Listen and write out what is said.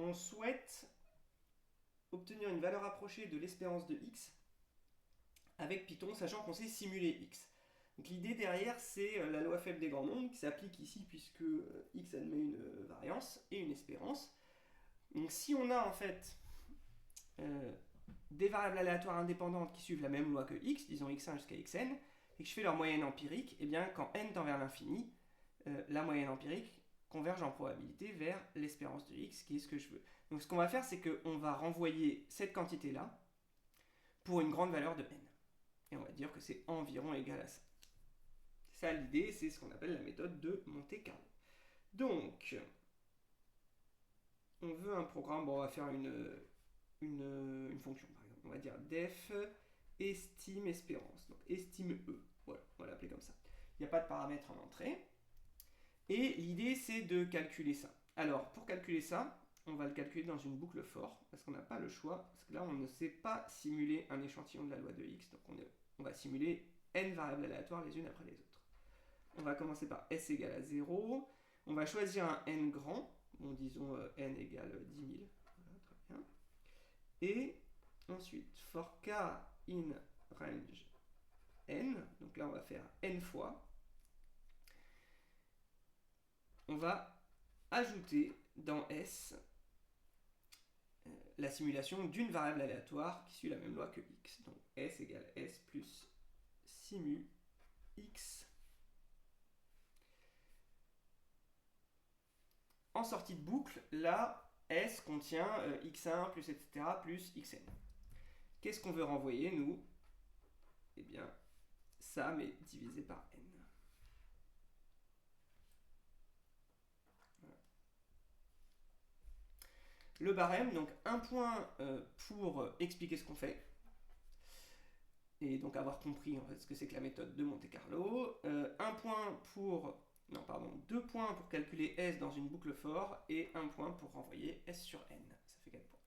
on souhaite obtenir une valeur approchée de l'espérance de x avec Python, sachant qu'on sait simuler x. Donc l'idée derrière, c'est la loi faible des grands nombres qui s'applique ici puisque x admet une variance et une espérance. Donc si on a en fait des variables aléatoires indépendantes qui suivent la même loi que x, disons x1 jusqu'à xn, et que je fais leur moyenne empirique, et bien quand n tend vers l'infini, la moyenne empirique converge en probabilité vers l'espérance de x, qui est ce que je veux. Donc ce qu'on va faire, c'est qu'on va renvoyer cette quantité-là pour une grande valeur de n. Et on va dire que c'est environ égal à ça. Ça, l'idée, c'est ce qu'on appelle la méthode de Monte Carlo. Donc, on veut un programme, bon, on va faire une fonction, par exemple. On va dire def estime espérance. Donc, estime e. Voilà, on va l'appeler comme ça. Il n'y a pas de paramètres en entrée. Et l'idée, c'est de calculer ça. Alors, pour calculer ça, on va le calculer dans une boucle for, parce qu'on n'a pas le choix, parce que là, on ne sait pas simuler un échantillon de la loi de x, donc on va simuler n variables aléatoires les unes après les autres. On va commencer par s égale à 0, on va choisir un n grand, bon, disons n égale 10 000, voilà, très bien. Et ensuite, for k in range n, donc là on va faire n fois, on va ajouter dans S la simulation d'une variable aléatoire qui suit la même loi que x. Donc S égale S plus simu x. En sortie de boucle, là, S contient x1 plus etc. plus xn. Qu'est-ce qu'on veut renvoyer, nous? Eh bien, ça, mais divisé par n. Le barème, donc un point pour expliquer ce qu'on fait, et donc avoir compris en fait ce que c'est que la méthode de Monte Carlo, deux points pour calculer S dans une boucle for, et un point pour renvoyer S sur N. Ça fait 4 points.